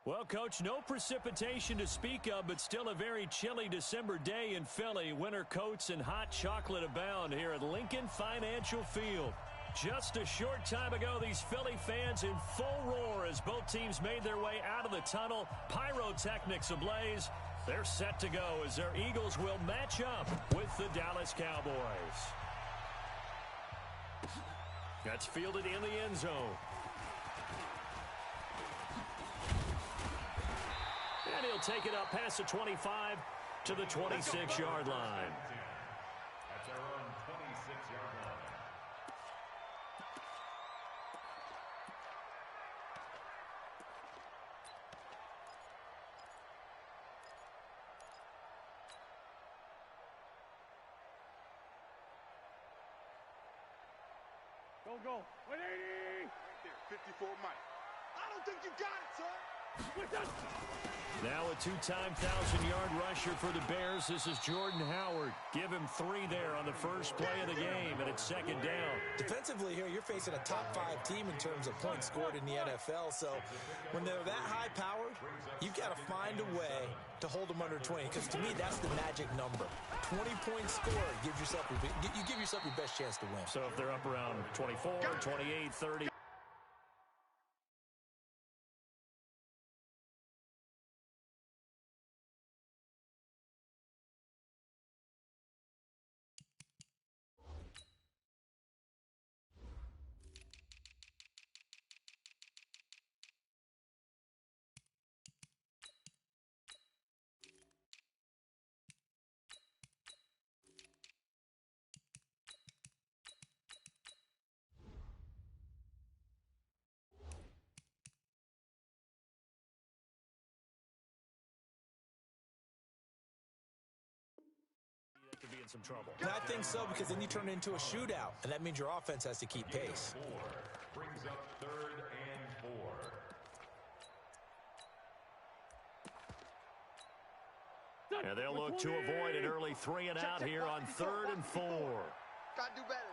Well, Coach, no precipitation to speak of, but still a very chilly December day in Philly. Winter coats and hot chocolate abound here at Lincoln Financial Field. Just a short time ago, these Philly fans in full roar as both teams made their way out of the tunnel. Pyrotechnics ablaze. They're set to go as their Eagles will match up with the Dallas Cowboys. That's fielded in the end zone. And he'll take it up past the 25 to the 26-yard line. That's our own 26-yard line. Go. 180! Right there, 54 Mike. I don't think you got it, son. Now a two-time 1,000-yard rusher for the Bears. This is Jordan Howard. Give him 3 there on the first play of the game, and it's second down. Defensively here, you're facing a top-5 team in terms of points scored in the NFL. So when they're that high-powered, you've got to find a way to hold them under 20. Because to me, that's the magic number. 20 points scored gives yourself you give yourself your best chance to win. So if they're up around 24, 28, 30. Could be in some trouble. And I think so, because then you turn it into a shootout, and that means your offense has to keep pace. Brings up 3rd and 4. And they'll look to avoid an early 3 and out here on 3rd and 4. Gotta do better.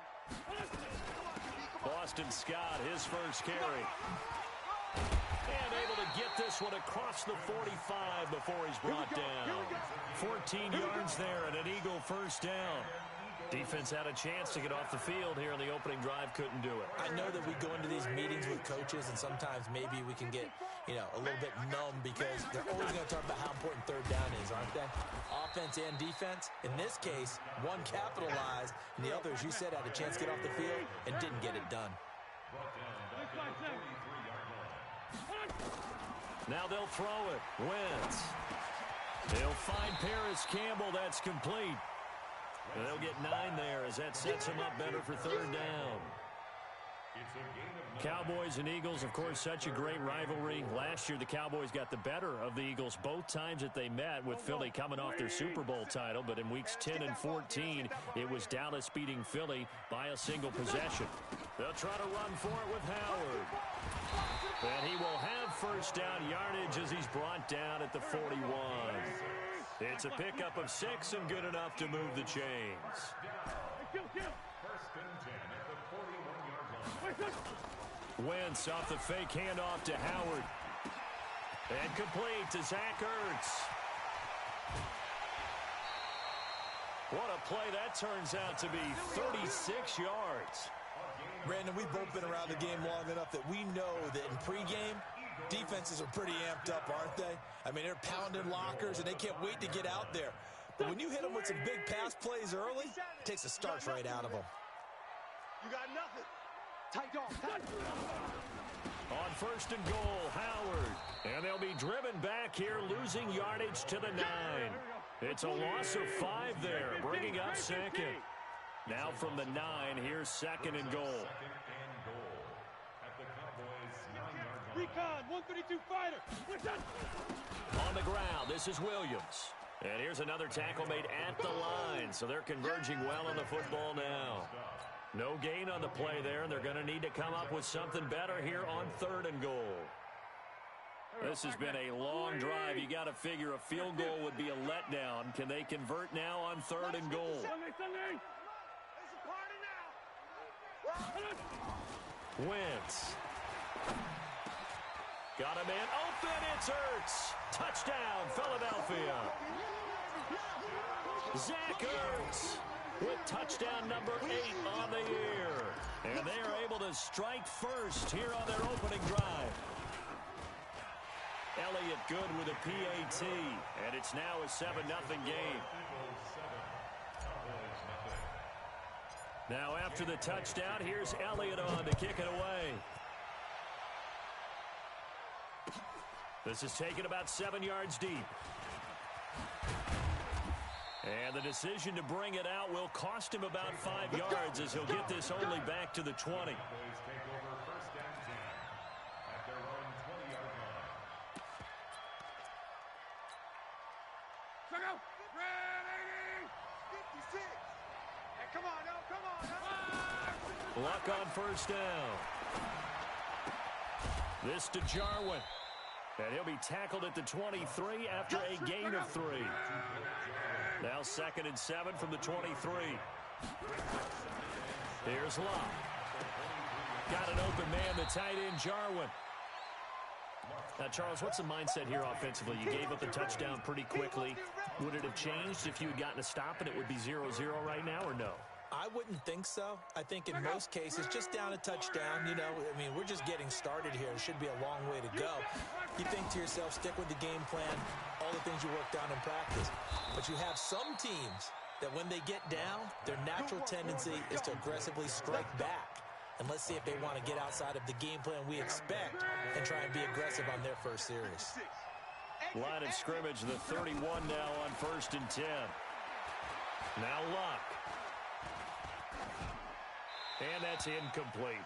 Boston Scott, his first carry. And able to get this one across the 45 before he's brought down. 14 yards there and an Eagle first down. Defense had a chance to get off the field here on the opening drive, couldn't do it. I know that we go into these meetings with coaches, and sometimes maybe we can get, a little bit numb because they're always going to talk about how important 3rd down is, aren't they? Offense and defense. In this case, one capitalized, and the other, as you said, had a chance to get off the field and didn't get it done. Now they'll throw it. Wentz. They'll find Paris Campbell. That's complete. And they'll get 9 there as that sets them up better for 3rd down. Cowboys and Eagles, of course, such a great rivalry. Last year, the Cowboys got the better of the Eagles both times that they met, with Philly coming off their Super Bowl title. But in weeks 10 and 14, it was Dallas beating Philly by a single possession. They'll try to run for it with Howard. And he will have first down yardage as he's brought down at the 41. It's a pickup of 6 and good enough to move the chains. First and 10 at the 41-yard line. Wentz off the fake handoff to Howard. And complete to Zach Ertz. What a play that turns out to be, 36 yards. Brandon, we've both been around the game long enough that we know that in pregame, defenses are pretty amped up, aren't they? I mean, they're pounding lockers, and they can't wait to get out there. But when you hit them with some big pass plays early, it takes the starch right out of them. You got nothing. Tight dog. On first and goal, Howard. And they'll be driven back here, losing yardage to the 9. It's a loss of 5 there, bringing up 2nd. Now from the 9, here's 2nd and goal. 2nd and goal at the Cowboys' 9-yard line. Recon, 132 fighter. On the ground, this is Williams. And here's another tackle made at the line, so they're converging well on the football now. No gain on the play there, and they're going to need to come up with something better here on 3rd and goal. This has been a long drive. You got to figure a field goal would be a letdown. Can they convert now on 3rd and goal? Wentz. Got a man open. It's Ertz. Touchdown, Philadelphia. Zach Ertz with touchdown number 8 on the year. And they are able to strike first here on their opening drive. Elliott good with a PAT. And it's now a 7-0 game. Now after the touchdown, here's Elliott on to kick it away. This is taken about 7 yards deep. And the decision to bring it out will cost him about 5 yards as he'll get this only back to the 20. Come on, now, come on. Luck on first down. This to Jarwin. And he'll be tackled at the 23 after a gain of 3. Now 2nd and 7 from the 23. Here's Luck. Got an open man, the tight end, Jarwin. Now, Charles, what's the mindset here offensively? You gave up the touchdown pretty quickly. Would it have changed if you had gotten a stop and it would be 0-0 right now, or no? I wouldn't think so. I think in most cases, just down a touchdown, you know, I mean, we're just getting started here. It should be a long way to go. You think to yourself, stick with the game plan, all the things you worked on in practice. But you have some teams that when they get down, their natural tendency is to aggressively strike back. And let's see if they want to get outside of the game plan we expect and try and be aggressive on their first series. Line of scrimmage, the 31 now on 1st and 10. Now Luck. And that's incomplete.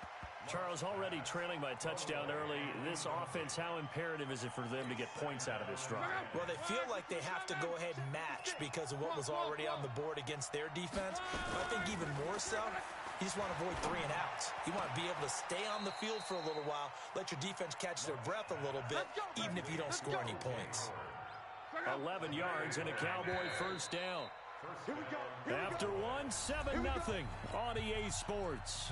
Charles, already trailing by touchdown early. This offense, how imperative is it for them to get points out of this drive? Well, they feel like they have to go ahead and match because of what was already on the board against their defense. But I think even more so, you just want to avoid 3 and outs. You want to be able to stay on the field for a little while, let your defense catch their breath a little bit, even if you don't score any points. 11 yards and a Cowboy first down. After 1, 7-0 on EA Sports.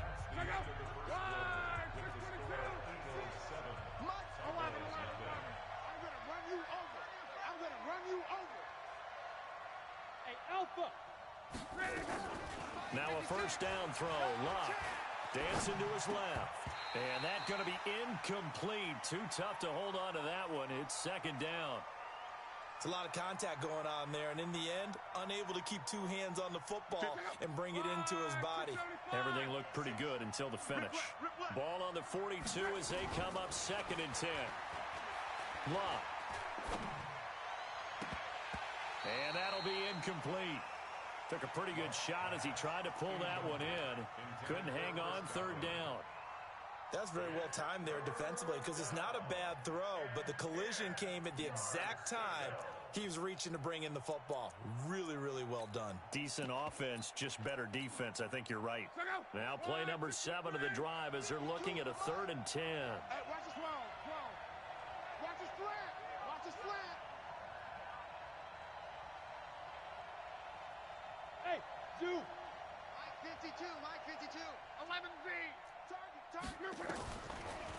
Now a first down throw. Luck dancing to his left. And that's going to be incomplete. Too tough to hold on to that one. It's 2nd down. It's a lot of contact going on there, and in the end, unable to keep 2 hands on the football and bring it into his body. Everything looked pretty good until the finish. Ball on the 42 as they come up 2nd and 10. Luck. And that'll be incomplete. Took a pretty good shot as he tried to pull that one in. Couldn't hang on 3rd down. That's very well timed there defensively because it's not a bad throw, but the collision came at the exact time he was reaching to bring in the football. Really, really well done. Decent offense, just better defense. I think you're right. Now play number 7 of the drive as they're looking at a 3rd and 10. Hey, watch this roll. Watch this slant. Watch this slant. Hey, Zoo. Mike 52, Mike 52. 11Z. Target.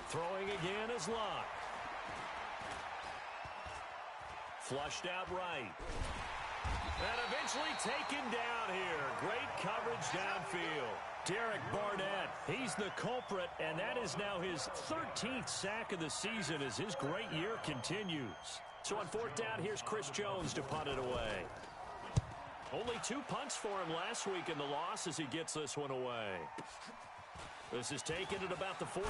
Throwing again is Luck. Flushed out right. And eventually taken down here. Great coverage downfield. Derek Barnett, he's the culprit, and that is now his 13th sack of the season as his great year continues. So on 4th down, here's Chris Jones to punt it away. Only 2 punts for him last week in the loss as he gets this one away. This is taken at about the 14.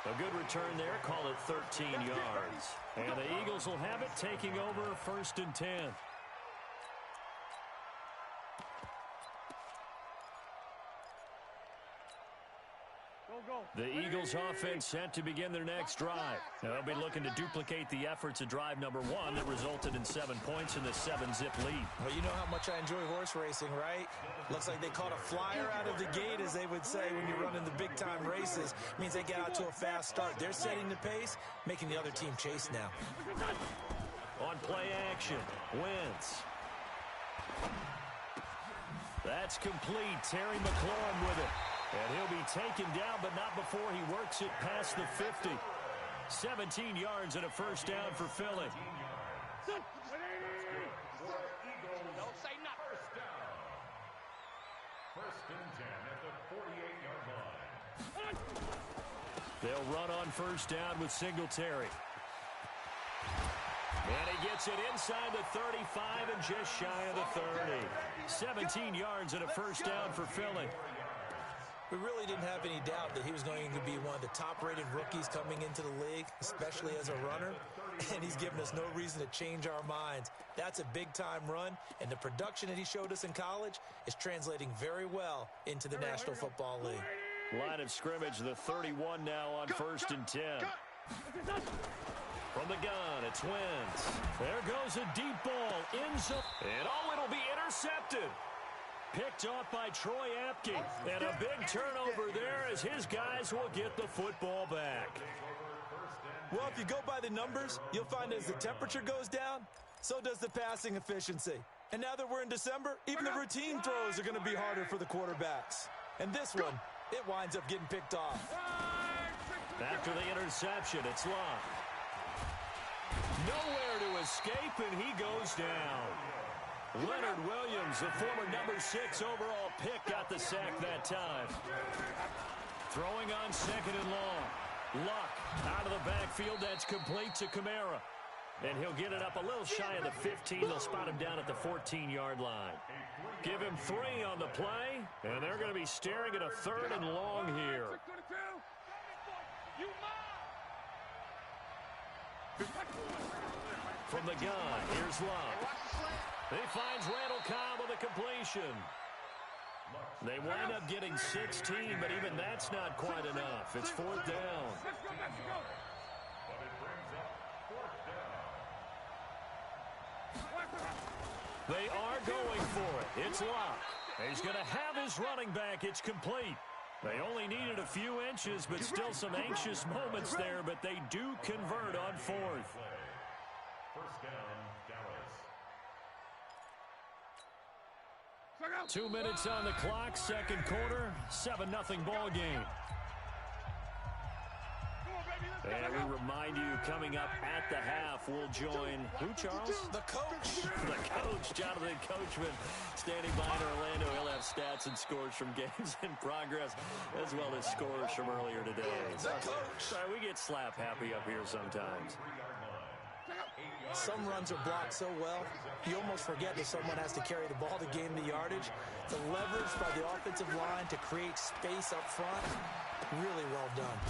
A good return there. Call it 13 yards. And the Eagles will have it, taking over 1st and 10. The Eagles offense set to begin their next drive. Now they'll be looking to duplicate the efforts of drive number 1 that resulted in 7 points in the 7-zip lead. Well, you know how much I enjoy horse racing, right? Looks like they caught a flyer out of the gate, as they would say when you're running the big-time races. It means they get out to a fast start. They're setting the pace, making the other team chase now. On play action, Wentz. That's complete. Terry McLaurin with it. And he'll be taken down, but not before he works it past the 50. 17 yards and a first down for Philly. Don't say nothing. First and 10 at the 48-yard line. They'll run on first down with Singletary. And he gets it inside the 35 and just shy of the 30. 17 yards and a first down for Philly. We really didn't have any doubt that he was going to be one of the top-rated rookies coming into the league, especially as a runner. And he's given us no reason to change our minds. That's a big-time run, and the production that he showed us in college is translating very well into the National Football League. Line of scrimmage, the 31 now on first and 10. From the gun, it's Wentz. There goes a deep ball in zone. And it'll be intercepted. Picked off by Troy Apke. And a big turnover there as his guys will get the football back. Well, if you go by the numbers, you'll find as the temperature goes down, so does the passing efficiency. And now that we're in December, even the routine throws are going to be harder for the quarterbacks. And this one, it winds up getting picked off. After the interception, it's Locke. Nowhere to escape, and he goes down. Leonard Williams, the former number 6 overall pick, got the sack that time. Throwing on second and long. Luck out of the backfield. That's complete to Kamara. And he'll get it up a little shy of the 15. They'll spot him down at the 14-yard line. Give him 3 on the play, and they're going to be staring at a third and long here. From the gun, here's Love. He finds Randall Cobb with a completion. They wind up getting 16, but even that's not quite enough. It's fourth down. They are going for it. It's Locke. He's going to have his running back. It's complete. They only needed a few inches, but still some anxious moments there, but they do convert on fourth. First down, Dallas. 2 minutes on the clock, second quarter, 7-0 ball game. And we remind you, coming up at the half, we'll join, who, Charles? The coach. The coach, Jonathan Coachman, standing by in Orlando. He'll have stats and scores from games in progress, as well as scores from earlier today. The coach. Sorry, we get slap happy up here sometimes. Some runs are blocked so well, you almost forget that someone has to carry the ball to gain the yardage. The leverage by the offensive line to create space up front, really well done.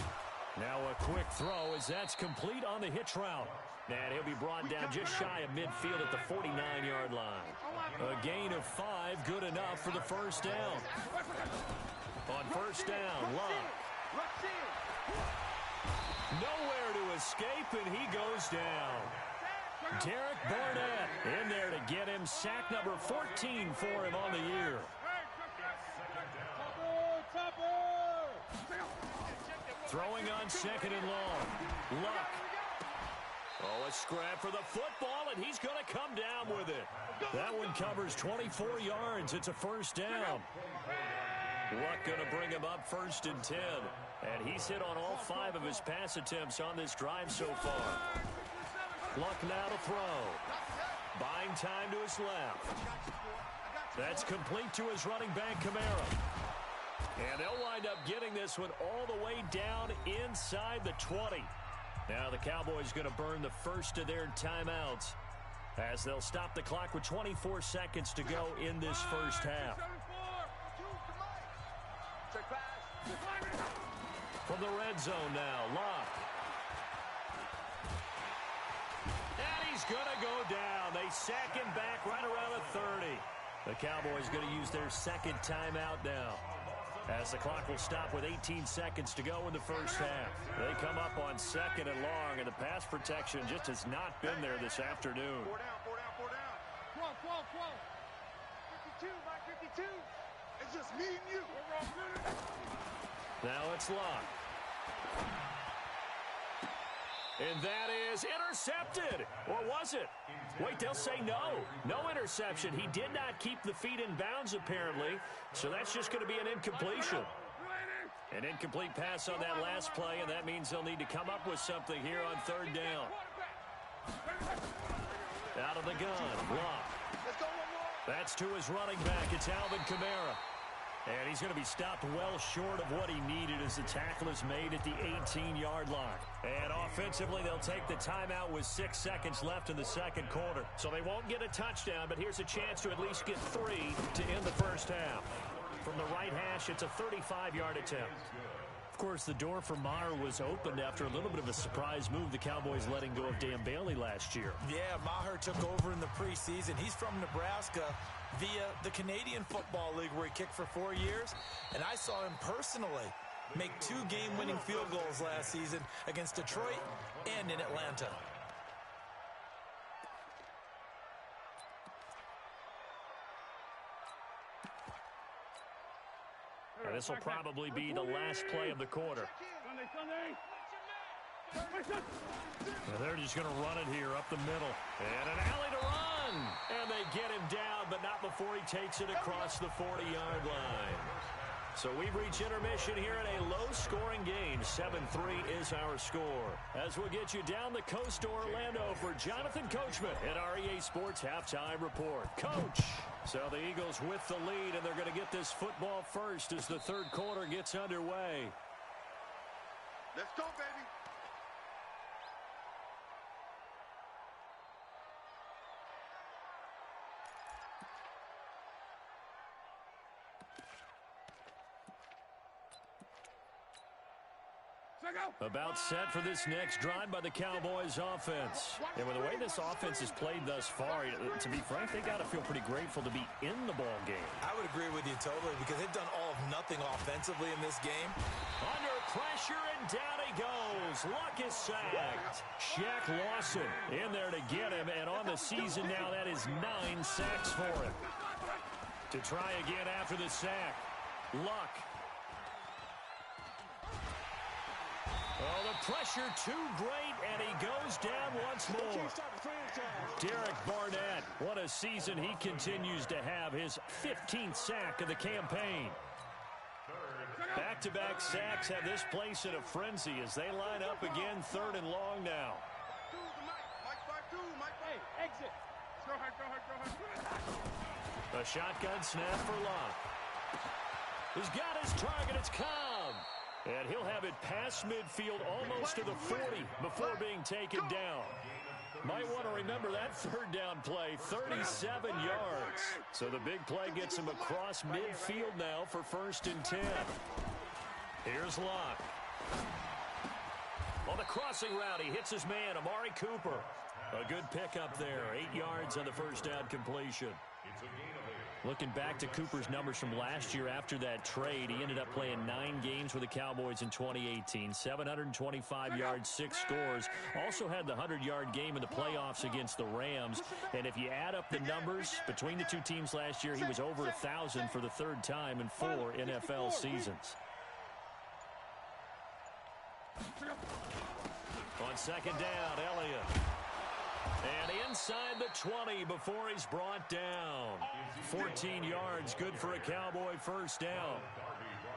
Now a quick throw as that's complete on the hitch route. And he'll be brought down just shy of midfield at the 49-yard line. A gain of 5, good enough for the first down. On first down, Love. Nowhere to escape, and he goes down. Derek Barnett in there to get him. Sack number 14 for him on the year. Throwing on second and long. Luck. Oh, a scrap for the football, and he's going to come down with it. That one covers 24 yards. It's a first down. Luck going to bring him up first and 10. And he's hit on all 5 of his pass attempts on this drive so far. Luck now to throw. Buying time to his left. That's complete to his running back, Kamara. And they'll wind up getting this one all the way down inside the 20. Now the Cowboys going to burn the first of their timeouts as they'll stop the clock with 24 seconds to go in this first half. From the red zone now, Locke. And he's going to go down. They sack him back right around the 30. The Cowboys going to use their second timeout now, as the clock will stop with 18 seconds to go in the first half. They come up on second and long, and the pass protection just has not been there this afternoon. 4 down. 52, Mike, 52. It's just me and you. Now it's Locke. And that is intercepted. Or was it? Wait, they'll say no. No interception. He did not keep the feet in bounds, apparently. So that's just going to be an incompletion. An incomplete pass on that last play, and that means they'll need to come up with something here on third down. Out of the gun, Locke. That's to his running back. It's Alvin Kamara. And he's going to be stopped well short of what he needed as the tackle is made at the 18-yard line. And offensively, they'll take the timeout with 6 seconds left in the second quarter. So they won't get a touchdown, but here's a chance to at least get 3 to end the first half. From the right hash, it's a 35-yard attempt. Of course, the door for Maher was opened after a little bit of a surprise move, the Cowboys letting go of Dan Bailey last year. Yeah, Maher took over in the preseason. He's from Nebraska via the Canadian Football League where he kicked for 4 years. And I saw him personally make 2 game-winning field goals last season against Detroit and in Atlanta. And this will probably be the last play of the quarter. And they're just going to run it here up the middle. And an alley to run. And they get him down, but not before he takes it across the 40-yard line. So we've reached intermission here in a low-scoring game. 7-3 is our score. As we'll get you down the coast to Orlando for Jonathan Coachman at our EA Sports Halftime Report. Coach! So the Eagles with the lead, and they're going to get this football first as the third quarter gets underway. Let's go, baby. About set for this next drive by the Cowboys offense. And with the way this offense has played thus far, to be frank, they got to feel pretty grateful to be in the ball game. I would agree with you totally because they've done all of nothing offensively in this game. Under pressure, and down he goes. Luck is sacked. Shaq Lawson in there to get him, and on the season now, that is 9 sacks for him. To try again after the sack, Luck. Oh, the pressure too great, and he goes down once more. Derek Barnett, what a season he continues to have, his 15th sack of the campaign. Back-to-back sacks have this place in a frenzy as they line up again, third and long now. A shotgun snap for Locke. He's got his target, it's Cobb. And he'll have it past midfield almost to the 40 before being taken down. Might want to remember that third down play, 37 yards. So the big play gets him across midfield now for 1st and 10. Here's Locke. On the crossing route, he hits his man, Amari Cooper. A good pickup there, 8 yards on the first down completion. Looking back to Cooper's numbers from last year after that trade, he ended up playing 9 games with the Cowboys in 2018. 725 yards, 6 scores. Also had the 100-yard game in the playoffs against the Rams. And if you add up the numbers between the two teams last year, he was over 1,000 for the 3rd time in 4 NFL seasons. On 2nd down, Elliott. And inside the 20 before he's brought down. 14 yards, good for a Cowboy first down.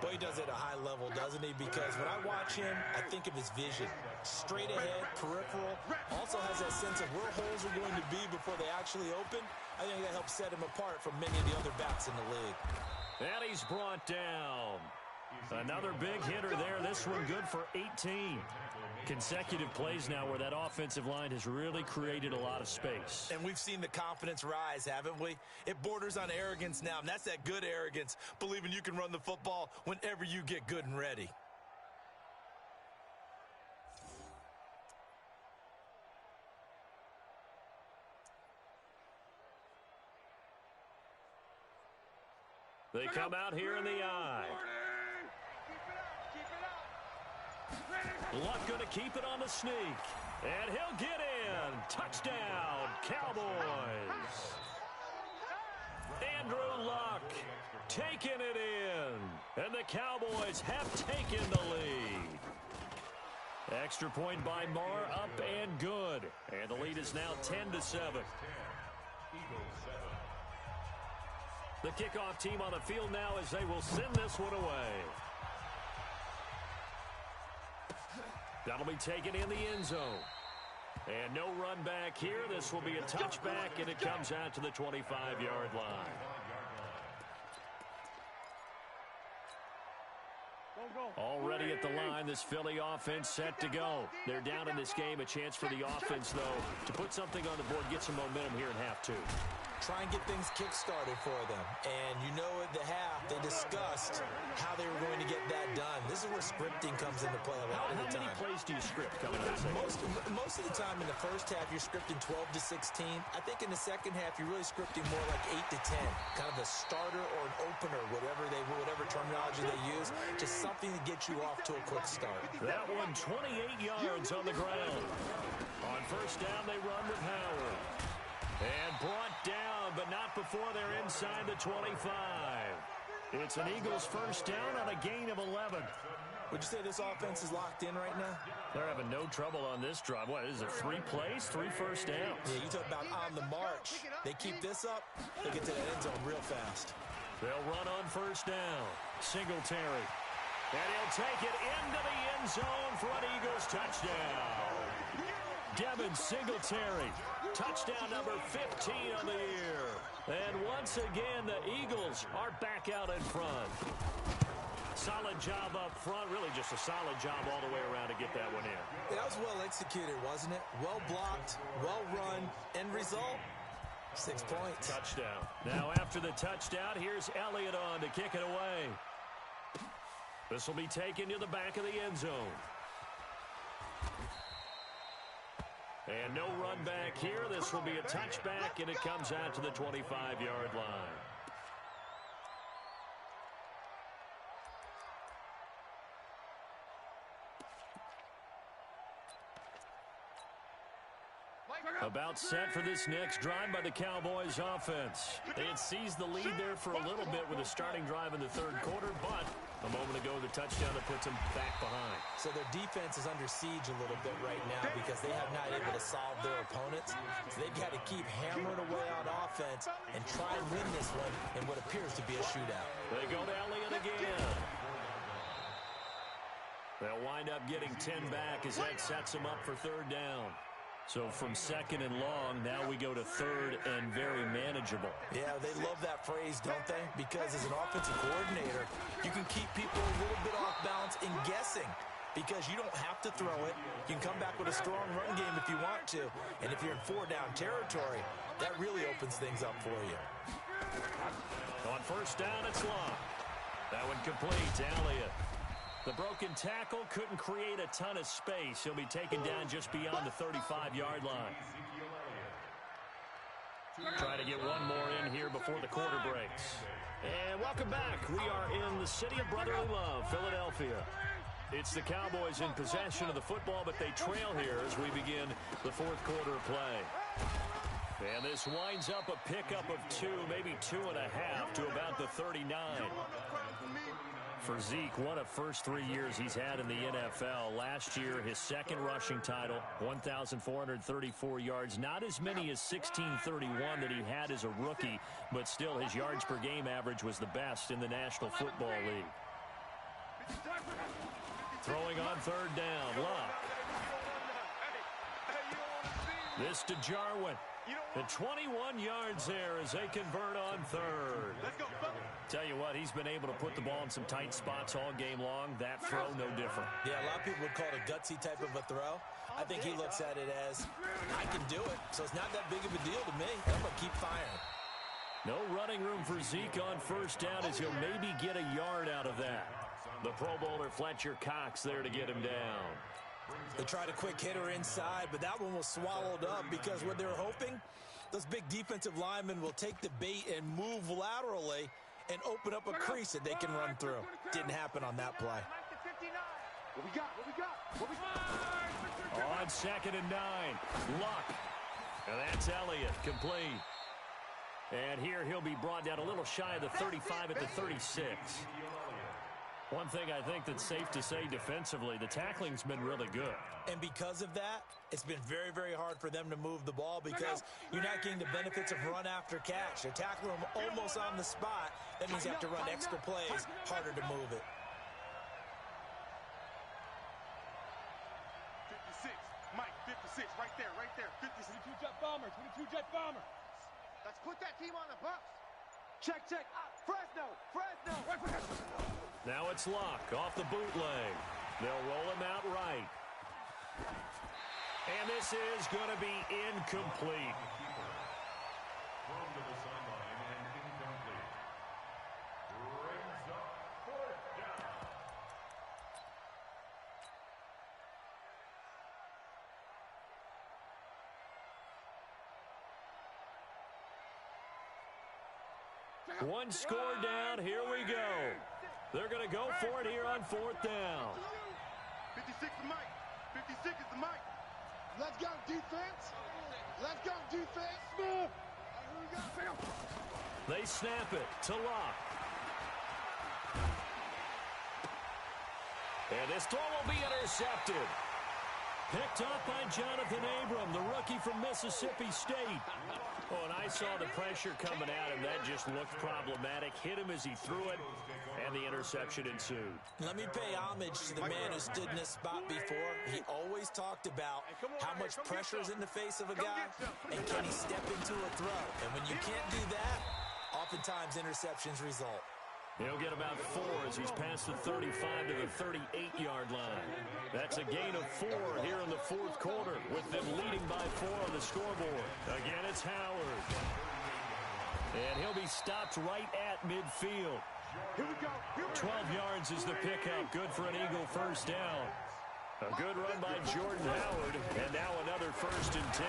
Boy, he does it at a high level, doesn't he? Because when I watch him, I think of his vision. Straight ahead, peripheral. Also has that sense of where holes are going to be before they actually open. I think that helps set him apart from many of the other backs in the league. And he's brought down. Another big hitter there. This one good for 18. Consecutive plays now where that offensive line has really created a lot of space. And we've seen the confidence rise, haven't we? It borders on arrogance now, and that's that good arrogance, believing you can run the football whenever you get good and ready. They come out here in the eye. Luck going to keep it on the sneak. And he'll get in. Touchdown, Cowboys. Andrew Luck taking it in. And the Cowboys have taken the lead. Extra point by Maher, up and good. And the lead is now 10-7. The kickoff team on the field now as they will send this one away. That'll be taken in the end zone. And no run back here. This will be a touchback, and it comes out to the 25-yard line. Already at the line, this Philly offense set to go. They're down in this game. A chance for the offense, though, to put something on the board, get some momentum here in half two. Try and get things kick-started for them. And you know at the half, they discussed how they were going to get that done. This is where scripting comes into play a lot of the time. How many plays do you script coming out of the second? Most of the time in the first half, you're scripting 12 to 16. I think in the second half, you're really scripting more like 8 to 10. Kind of a starter or an opener, whatever terminology they use. Just something to get you off to a quick start. That one, 28 yards on the ground. On first down, they run with Howard. And brought down, but not before they're inside the 25. It's an Eagles first down on a gain of 11. Would you say this offense is locked in right now? They're having no trouble on this drive. What is it, 3 plays, 3 first downs? Yeah, you talk about on the march. They keep this up, they get to that end zone real fast. They'll run on first down. Singletary. And he'll take it into the end zone for an Eagles touchdown. Devin Singletary. Touchdown number 15 on the year. And once again, the Eagles are back out in front. Solid job up front. Really just a solid job all the way around to get that one in. Yeah, that was well executed, wasn't it? Well blocked, well run. End result, 6 points. Touchdown. Now after the touchdown, here's Elliott on to kick it away. This will be taken to the back of the end zone. And no run back here. This will be a touchback, and it comes out to the 25-yard line. About set for this next drive by the Cowboys offense. They had seized the lead there for a little bit with a starting drive in the third quarter, but a moment ago the touchdown that puts them back behind. So their defense is under siege a little bit right now because they have not able to solve their opponents. So they've got to keep hammering away on offense and try and win this one in what appears to be a shootout. They go to Elliott again. They'll wind up getting 10 back as that sets them up for third down. So from second and long, now we go to third and very manageable. Yeah, they love that phrase, don't they? Because as an offensive coordinator, you can keep people a little bit off balance and guessing because you don't have to throw it. You can come back with a strong run game if you want to. And if you're in 4-down territory, that really opens things up for you. On first down, it's Long. That one complete to Elliott. The broken tackle couldn't create a ton of space. He'll be taken down just beyond the 35-yard line. Try to get one more in here before the quarter breaks. And welcome back. We are in the city of brotherly love, Philadelphia. It's the Cowboys in possession of the football, but they trail here as we begin the fourth quarter of play. And this winds up a pickup of 2, maybe 2.5 to about the 39. For Zeke, what a first 3 years he's had in the NFL. Last year, his second rushing title, 1,434 yards. Not as many as 1,631 that he had as a rookie, but still his yards per game average was the best in the National Football League. Throwing on third down, Luck. This to Jarwin. And 21 yards there as they convert on third. Tell you what, he's been able to put the ball in some tight spots all game long. That throw, no different. Yeah, a lot of people would call it a gutsy type of a throw. I think he looks at it as, I can do it, so it's not that big of a deal to me. I'm going to keep firing. No running room for Zeke on first down as he'll maybe get a yard out of that. The Pro Bowler Fletcher Cox there to get him down. They tried a quick hitter inside, but that one was swallowed up because what they were hoping, those big defensive linemen will take the bait and move laterally and open up a crease that they can run through. Didn't happen on that play. What we got? On second and 9, Luck. And that's Elliott, complete. And here he'll be brought down a little shy of the 35 at the 36. One thing I think that's safe to say defensively, the tackling's been really good. And because of that, it's been very, very hard for them to move the ball because you're not getting the benefits of run after catch. They're tackling them almost on the spot. That means you have to run extra plays, harder to move it. 56. Mike, 56. Right there, right there. 56. 22 jet bomber. 22 jet bomber. Let's put that team on the bus. Check, check. Fresno. Fresno. Now it's Luck off the bootleg. They'll roll him out right. And this is going to be incomplete. Thrown to the sideline and incomplete. Brings up fourth down. One score down. Here we go. They're going to go for it here on fourth down. 56 is Mike. 56 is the Mike. Let's go, defense. Let's go, defense. Here we go. They snap it to Luck. And this throw will be intercepted. Picked up by Jonathan Abram, the rookie from Mississippi State. Oh, and I saw the pressure coming at him. That just looked problematic. Hit him as he threw it, and the interception ensued. Let me pay homage to the man who stood in this spot before. He always talked about how much pressure is in the face of a guy, and can he step into a throw. And when you can't do that, oftentimes interceptions result. He'll get about 4 as he's past the 35 to the 38-yard line. That's a gain of 4 here in the fourth quarter, with them leading by 4 on the scoreboard. Again, it's Howard. And he'll be stopped right at midfield. Here we go. 12 yards is the pickup. Good for an Eagle first down. A good run by Jordan Howard, and now another 1st and 10.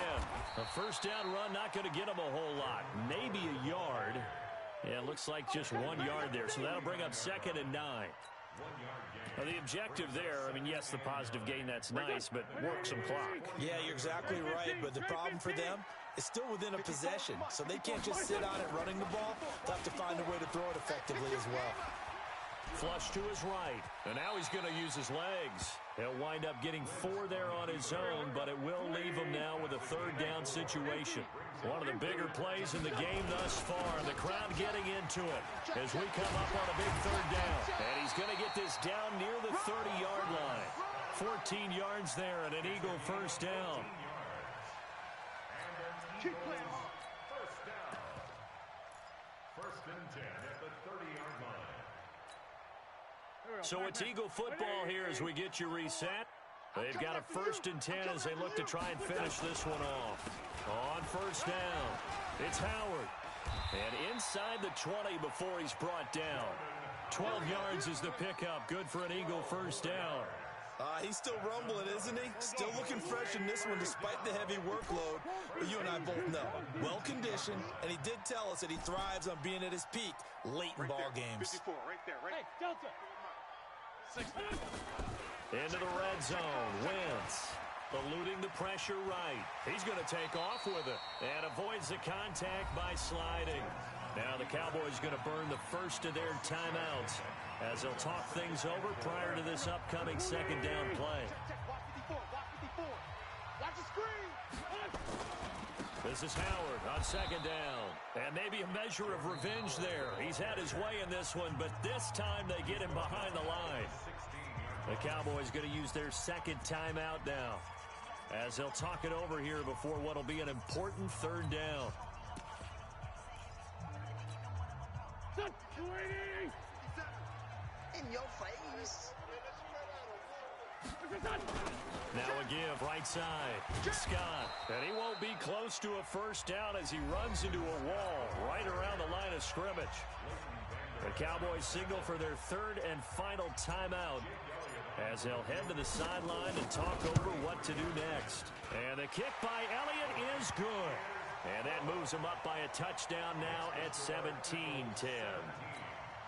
A first down run not going to get him a whole lot. Maybe a yard. Yeah, it looks like just 1 yard there, so that'll bring up 2nd and 9. Now, the objective there, I mean, yes, the positive gain, that's nice, but work some clock. Yeah, you're exactly right, but the problem for them is still within a possession, so they can't just sit on it running the ball. They'll have to find a way to throw it effectively as well. Flush to his right, and now he's going to use his legs. He'll wind up getting 4 there on his own, but it will leave him now with a 3rd down situation. One of the bigger plays in the game thus far. The crowd getting into it as we come up on a big 3rd down. And he's going to get this down near the 30-yard line. 14 yards there and an Eagle first down. Keep playing. First down. 1st and 10 at the 30-yard line. So it's Eagle football here as we get you reset. They've got a 1st and 10 as they look to try and finish this one off. On first down, it's Howard. And inside the 20 before he's brought down. 12 yards is the pickup. Good for an Eagle first down. He's still rumbling, isn't he? Still looking fresh in this one despite the heavy workload. But you and I both know, well-conditioned, and he did tell us that he thrives on being at his peak late in ball games. 54, right there, right? Hey, Delta. 60. Into the red zone. Wentz eluding the pressure right. He's going to take off with it and avoids the contact by sliding. Now the Cowboys going to burn the first of their timeouts as they'll talk things over prior to this upcoming 2nd down play. Watch the screen. This is Howard on 2nd down. And maybe a measure of revenge there. He's had his way in this one, but this time they get him behind the line. The Cowboys going to use their 2nd timeout now as they'll talk it over here before what will be an important 3rd down. In your face. Now a give, right side. Scott. And he won't be close to a first down as he runs into a wall right around the line of scrimmage. The Cowboys signal for their 3rd and final timeout as they'll head to the sideline and talk over what to do next. And the kick by Elliott is good. And that moves him up by a touchdown now at 17-10.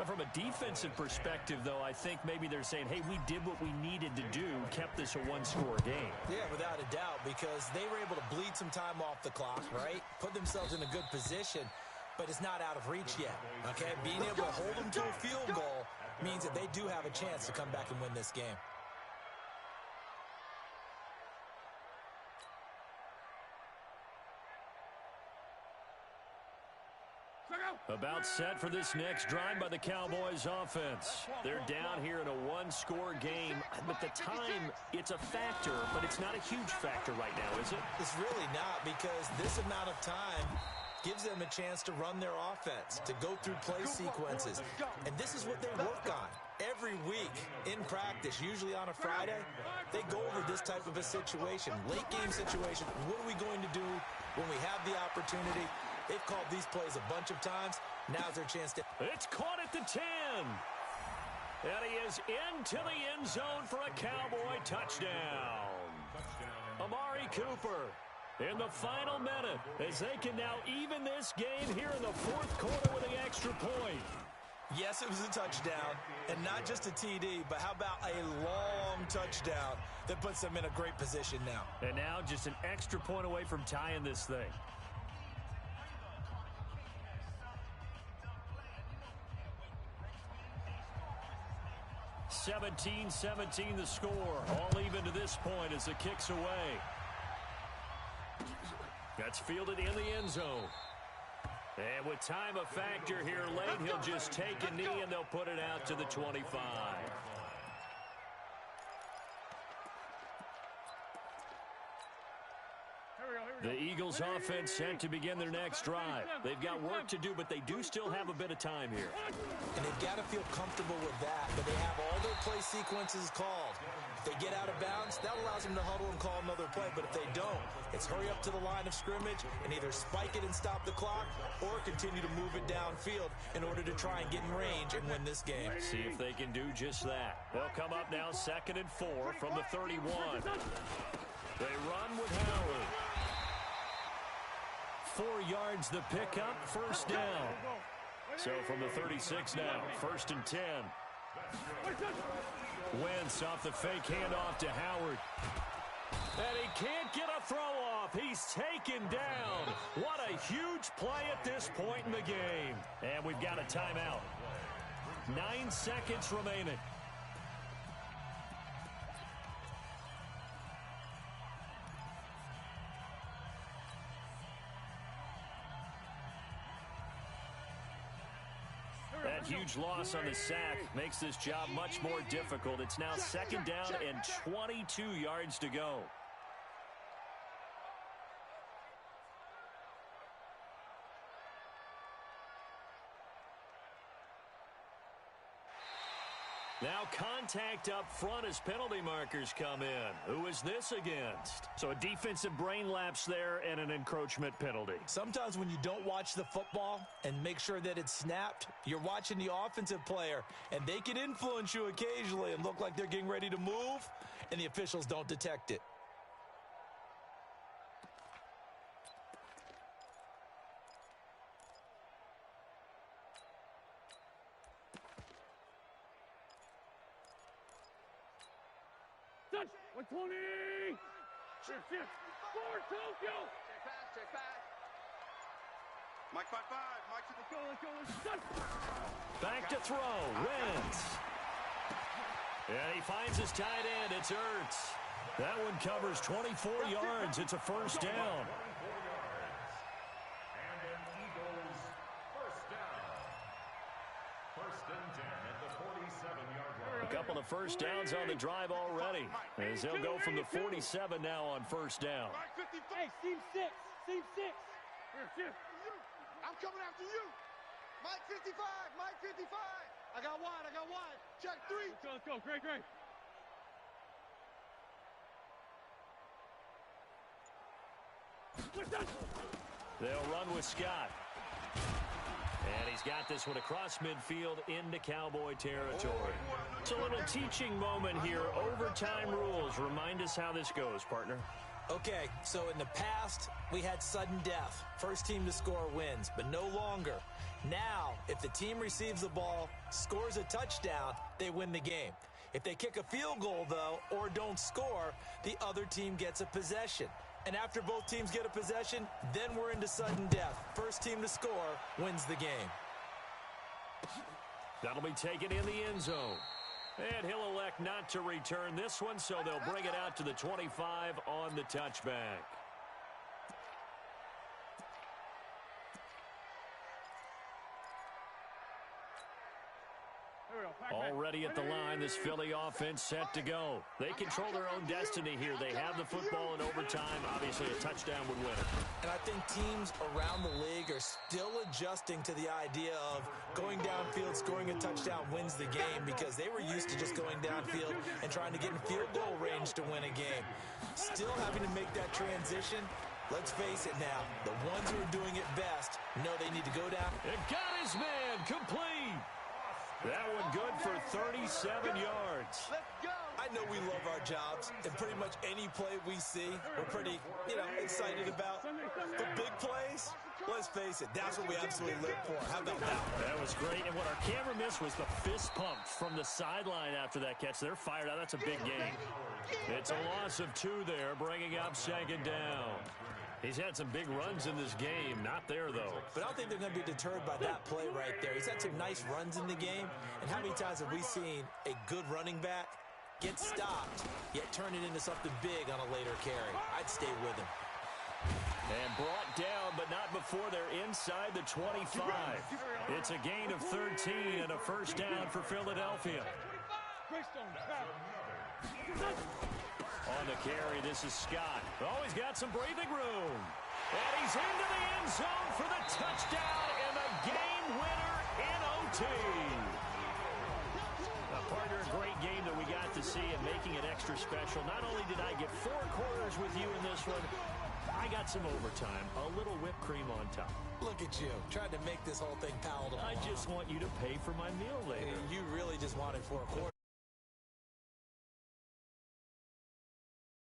From a defensive perspective, though, I think maybe they're saying, hey, we did what we needed to do, kept this a one-score game. Yeah, without a doubt, because they were able to bleed some time off the clock, right? Put themselves in a good position, but it's not out of reach yet, okay? Being able to hold them to a field goal means that they do have a chance to come back and win this game. About set for this next drive by the Cowboys offense. They're down here in a one-score game. But the time, it's a factor, but it's not a huge factor right now, is it? It's really not, because this amount of time gives them a chance to run their offense, to go through play sequences. And this is what they work on every week in practice, usually on a Friday. They go over this type of a situation, late-game situation. What are we going to do when we have the opportunity? They've called these plays a bunch of times. Now's their chance to... It's caught at the 10. And he is into the end zone for a Cowboy touchdown. Amari Cooper in the final minute as they can now even this game here in the fourth quarter with the extra point. Yes, it was a touchdown, and not just a TD, but how about a long touchdown that puts them in a great position now. And now just an extra point away from tying this thing. 17-17 the score. All even to this point as the kick's away. That's fielded in the end zone. And with time a factor here late, he'll just take a knee and they'll put it out to the 25. The Eagles offense set to begin their next drive. They've got work to do, but they do still have a bit of time here. And they've got to feel comfortable with that, but they have all their play sequences called. If they get out of bounds, that allows them to huddle and call another play, but if they don't, it's hurry up to the line of scrimmage and either spike it and stop the clock or continue to move it downfield in order to try and get in range and win this game. See if they can do just that. They'll come up now 2nd and 4 from the 31. They run with Howard. 4 yards the pickup, first down. So from the 36 now, 1st and 10. Wentz off the fake handoff to Howard. And he can't get a throw off. He's taken down. What a huge play at this point in the game. And we've got a timeout. 9 seconds remaining. That huge loss on the sack makes this job much more difficult. It's now 2nd down and 22 yards to go. Now contact up front as penalty markers come in. Who is this against? So a defensive brain lapse there and an encroachment penalty. Sometimes when you don't watch the football and make sure that it's snapped, you're watching the offensive player, and they can influence you occasionally and look like they're getting ready to move, and the officials don't detect it. Touch! 120! Shift! Forward, Tokyo! Check back. Mike 5-5. Mike to the Let's go, let's go, let's go! Back to throw. Wentz. And he finds his tight end. It's Ertz. That one covers 24 yards. It's a first down. And an Eagles first down. 1st and 10 at the 47-yard line. A couple of first downs on the drive already, as they'll go from the 47 now on first down. Mike 55. Hey, seam 6! Seam 6! Here, shift! I'm coming after you. Mike 55. Mike 55. I got wide. Check 3. Let's go, great! They'll run with Scott. And he's got this one across midfield into Cowboy territory. It's a little teaching moment here. Overtime rules. Remind us how this goes, partner. Okay, so in the past, we had sudden death. First team to score wins, but no longer. Now, if the team receives the ball, scores a touchdown, they win the game. If they kick a field goal, though, or don't score, the other team gets a possession. And after both teams get a possession, then we're into sudden death. First team to score wins the game. That'll be taken in the end zone. And he'll elect not to return this one, so they'll bring it out to the 25 on the touchback. Already at the line, this Philly offense set to go. They control their own destiny here. They have the football in overtime. Obviously, a touchdown would win it. And I think teams around the league are still adjusting to the idea of going downfield, scoring a touchdown wins the game, because they were used to just going downfield and trying to get in field goal range to win a game. Still having to make that transition. Let's face it now, the ones who are doing it best know they need to go down. It got his man complete. That one good for 37 yards. Let's go. I know we love our jobs, and pretty much any play we see, we're pretty, excited about. The big plays, let's face it, that's what we absolutely live for. How about that one? That was great, and what our camera missed was the fist pump from the sideline after that catch. They're fired out. That's a big gain. It's a loss of 2 there, bringing up second down. He's had some big runs in this game. Not there, though. But I don't think they're going to be deterred by that play right there. He's had some nice runs in the game. And how many times have we seen a good running back get stopped, yet turn it into something big on a later carry? I'd stay with him. And brought down, but not before they're inside the 25. It's a gain of 13 and a first down for Philadelphia. On the carry, this is Scott. Oh, he's got some breathing room. And he's into the end zone for the touchdown and the game winner in OT. Partner, a great game that we got to see and making it extra special. Not only did I get 4 quarters with you in this one, I got some overtime, a little whipped cream on top. Look at you, trying to make this whole thing palatable. I just want you to pay for my meal later. You really just wanted 4 quarters.